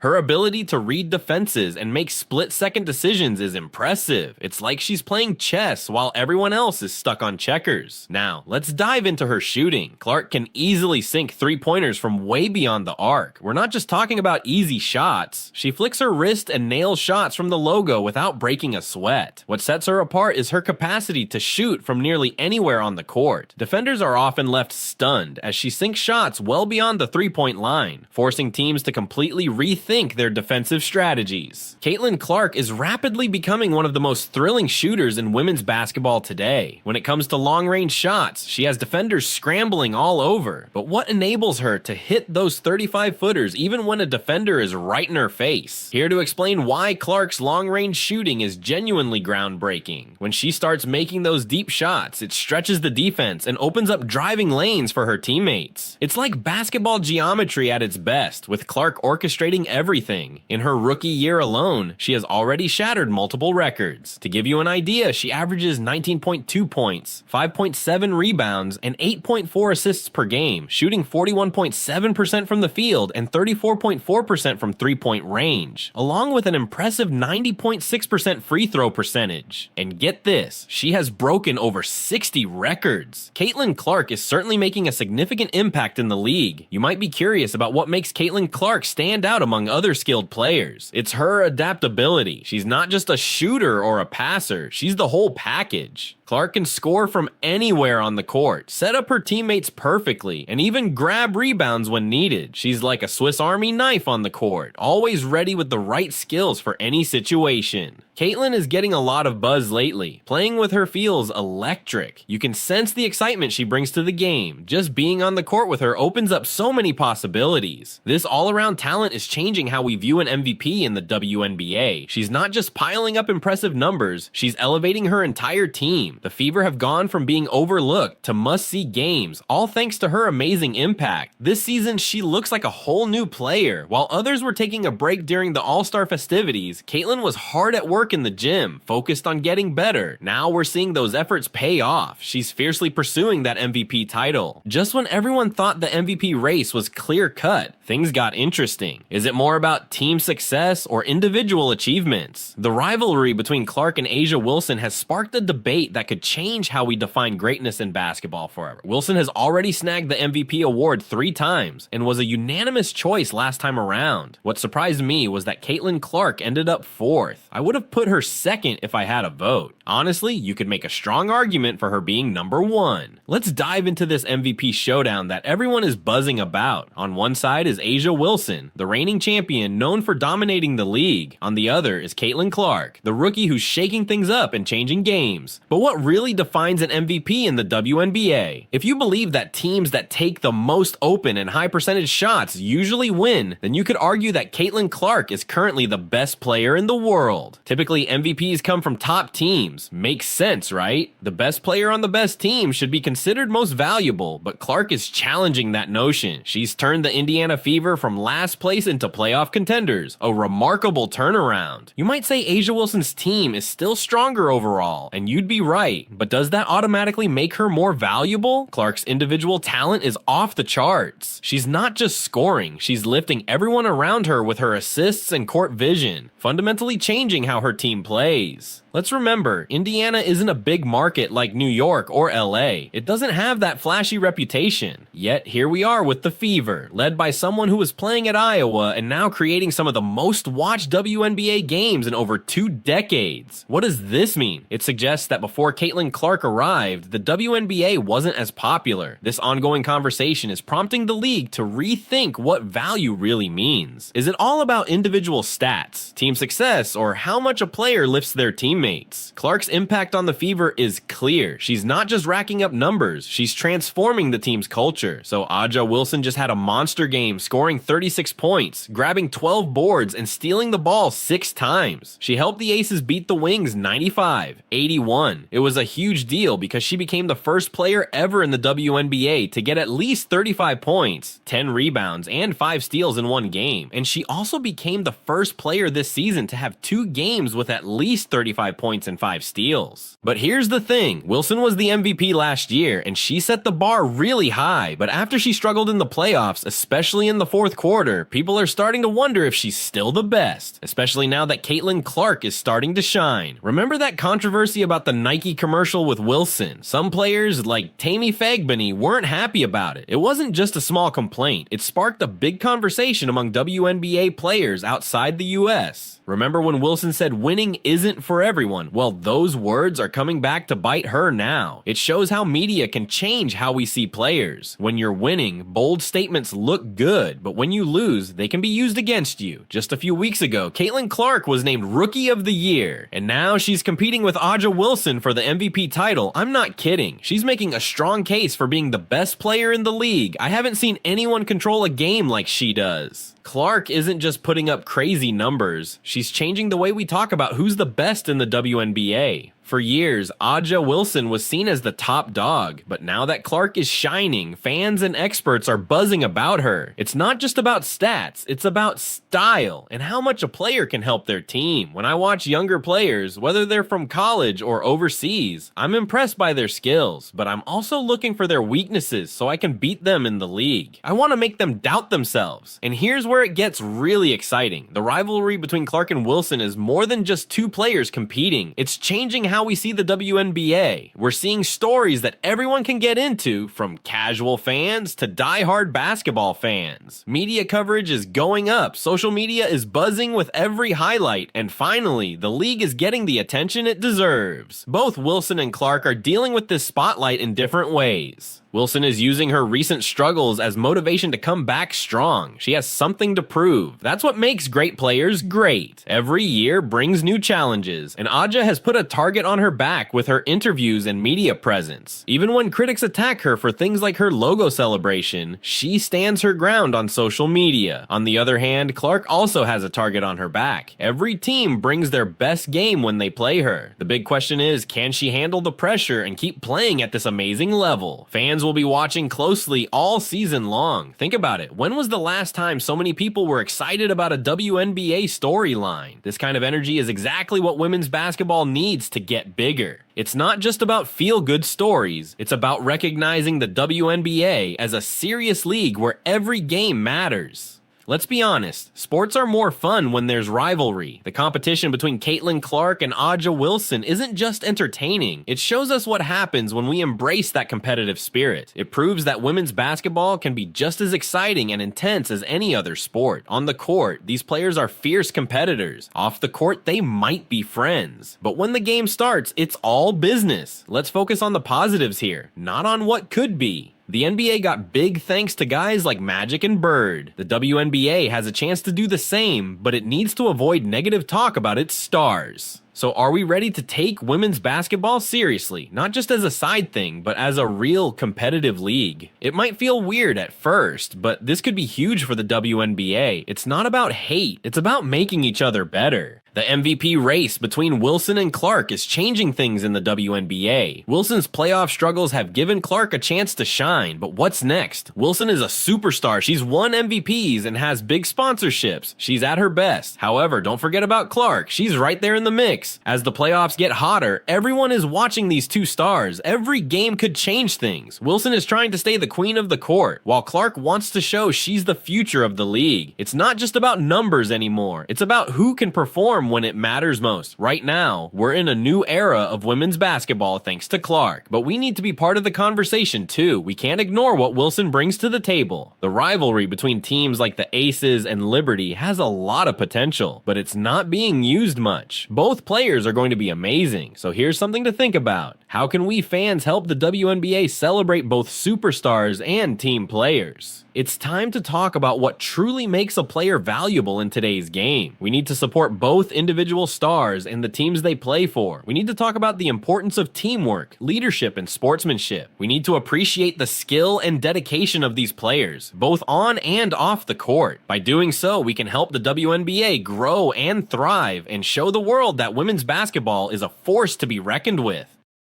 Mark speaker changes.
Speaker 1: Her ability to read defenses and make split-second decisions is impressive. It's like she's playing chess while everyone else is stuck on checkers. Now, let's dive into her shooting. Clark can easily sink three-pointers from way beyond the arc. We're not just talking about easy shots. She flicks her wrist and nails shots from the logo without breaking a sweat. What sets her apart is her capacity to shoot from nearly anywhere on the court. Defenders are often left stunned as she sinks shots well beyond the three-point line, forcing teams to completely rethink their defensive strategies. Caitlin Clark is rapidly becoming one of the most thrilling shooters in women's basketball today. When it comes to long-range shots, she has defenders scrambling all over. But what enables her to hit those 35-footers even when a defender is right in her face? Here to explain why Clark's long-range shooting is genuinely groundbreaking. When she starts making those deep shots, it stretches the defense and opens up driving lanes for her teammates. It's like basketball geometry at its best, with Clark orchestrating everything. In her rookie year alone, she has already shattered multiple records. To give you an idea, she averages 19.2 points, 5.7 rebounds, and 8.4 assists per game, shooting 41.7% from the field and 34.4% from three-point range, along with an impressive 90.6% free throw percentage. And get this, she has broken over 60 records. Caitlin Clark is certainly making a significant impact in the league. You might be curious about what makes Caitlin Clark stand out among other skilled players. It's her adaptability. She's not just a shooter or a passer, she's the whole package. Clark can score from anywhere on the court, set up her teammates perfectly, and even grab rebounds when needed. She's like a Swiss Army knife on the court, always ready with the right skills for any situation. Caitlin is getting a lot of buzz lately. Playing with her feels electric. You can sense the excitement she brings to the game. Just being on the court with her opens up so many possibilities. This all-around talent is changing how we view an MVP in the WNBA. She's not just piling up impressive numbers, she's elevating her entire team. The Fever have gone from being overlooked to must-see games, all thanks to her amazing impact. This season, she looks like a whole new player. While others were taking a break during the All-Star festivities, Caitlin was hard at work in the gym, focused on getting better. Now we're seeing those efforts pay off. She's fiercely pursuing that MVP title. Just when everyone thought the MVP race was clear-cut, things got interesting. Is it more about team success or individual achievements? The rivalry between Clark and A'ja Wilson has sparked a debate that could change how we define greatness in basketball forever. Wilson has already snagged the MVP award 3 times and was a unanimous choice last time around. What surprised me was that Caitlin Clark ended up 4th. I would have put her 2nd if I had a vote. Honestly, you could make a strong argument for her being number 1. Let's dive into this MVP showdown that everyone is buzzing about. On one side is A'ja Wilson, the reigning champion known for dominating the league. On the other is Caitlin Clark, the rookie who's shaking things up and changing games. But what really defines an MVP in the WNBA? If you believe that teams that take the most open and high percentage shots usually win, then you could argue that Caitlin Clark is currently the best player in the world. Typically, MVPs come from top teams. Makes sense, right? The best player on the best team should be considered most valuable, but Clark is challenging that notion. She's turned the Indiana Fever from last place into playoff contenders, a remarkable turnaround. You might say A'ja Wilson's team is still stronger overall, and you'd be right, but does that automatically make her more valuable? Clark's individual talent is off the charts. She's not just scoring, she's lifting everyone around her with her assists and court vision, fundamentally changing how her team plays. Let's remember, Indiana isn't a big market like New York or LA. It doesn't have that flashy reputation. Yet here we are with the Fever, led by someone who was playing at Iowa and now creating some of the most watched WNBA games in over 2 decades. What does this mean? It suggests that before Caitlin Clark arrived, the WNBA wasn't as popular. This ongoing conversation is prompting the league to rethink what value really means. Is it all about individual stats, team success, or how much a player lifts their teammates? Clark's impact on the Fever is clear. She's not just racking up numbers, she's transforming the team's culture. So A'ja Wilson just had a monster game, scoring 36 points, grabbing 12 boards, and stealing the ball 6 times. She helped the Aces beat the Wings 95-81. It was a huge deal because she became the first player ever in the WNBA to get at least 35 points, 10 rebounds, and 5 steals in one game. And she also became the first player this season to have 2 games with at least 35 25 points and 5 steals. But here's the thing, Wilson was the MVP last year, and she set the bar really high, but after she struggled in the playoffs, especially in the fourth quarter, people are starting to wonder if she's still the best, especially now that Caitlin Clark is starting to shine. Remember that controversy about the Nike commercial with Wilson? Some players, like Tammy Fagbany, weren't happy about it. It wasn't just a small complaint, it sparked a big conversation among WNBA players outside the US. Remember when Wilson said winning isn't for everyone? Well, those words are coming back to bite her now. It shows how media can change how we see players. When you're winning, bold statements look good, but when you lose, they can be used against you. Just a few weeks ago, Caitlin Clark was named Rookie of the Year, and now she's competing with Aja Wilson for the MVP title. I'm not kidding. She's making a strong case for being the best player in the league. I haven't seen anyone control a game like she does. Clark isn't just putting up crazy numbers, she's changing the way we talk about who's the best in the WNBA. For years, Aja Wilson was seen as the top dog, but now that Clark is shining, fans and experts are buzzing about her. It's not just about stats, it's about style and how much a player can help their team. When I watch younger players, whether they're from college or overseas, I'm impressed by their skills, but I'm also looking for their weaknesses so I can beat them in the league. I want to make them doubt themselves. And here's where it gets really exciting. The rivalry between Clark and Wilson is more than just two players competing. It's changing how we see the WNBA. We're seeing stories that everyone can get into, from casual fans to die-hard basketball fans. Media coverage is going up, social media is buzzing with every highlight, and finally, the league is getting the attention it deserves. Both Wilson and Clark are dealing with this spotlight in different ways. Wilson is using her recent struggles as motivation to come back strong. She has something to prove. That's what makes great players great. Every year brings new challenges, and Aja has put a target on her back with her interviews and media presence. Even when critics attack her for things like her logo celebration, she stands her ground on social media. On the other hand, Clark also has a target on her back. Every team brings their best game when they play her. The big question is, can she handle the pressure and keep playing at this amazing level? Fans will be watching closely all season long. Think about it. When was the last time so many people were excited about a WNBA storyline? This kind of energy is exactly what women's basketball needs to get bigger. It's not just about feel-good stories, it's about recognizing the WNBA as a serious league where every game matters. Let's be honest, sports are more fun when there's rivalry. The competition between Caitlin Clark and Aja Wilson isn't just entertaining, it shows us what happens when we embrace that competitive spirit. It proves that women's basketball can be just as exciting and intense as any other sport. On the court, these players are fierce competitors. Off the court, they might be friends. But when the game starts, it's all business. Let's focus on the positives here, not on what could be. The NBA got big thanks to guys like Magic and Bird. The WNBA has a chance to do the same, but it needs to avoid negative talk about its stars. So are we ready to take women's basketball seriously, not just as a side thing, but as a real competitive league? It might feel weird at first, but this could be huge for the WNBA. It's not about hate, it's about making each other better. The MVP race between Wilson and Clark is changing things in the WNBA. Wilson's playoff struggles have given Clark a chance to shine, but what's next? Wilson is a superstar. She's won MVPs and has big sponsorships. She's at her best. However, don't forget about Clark. She's right there in the mix. As the playoffs get hotter, everyone is watching these two stars. Every game could change things. Wilson is trying to stay the queen of the court, while Clark wants to show she's the future of the league. It's not just about numbers anymore. It's about who can perform when it matters most. Right now, we're in a new era of women's basketball thanks to Clark, but we need to be part of the conversation too. We can't ignore what Wilson brings to the table. The rivalry between teams like the Aces and Liberty has a lot of potential, but it's not being used much. Both players are going to be amazing, so here's something to think about. How can we fans help the WNBA celebrate both superstars and team players? It's time to talk about what truly makes a player valuable in today's game. We need to support both individual stars and the teams they play for. We need to talk about the importance of teamwork, leadership, and sportsmanship. We need to appreciate the skill and dedication of these players, both on and off the court. By doing so, we can help the WNBA grow and thrive and show the world that women's basketball is a force to be reckoned with.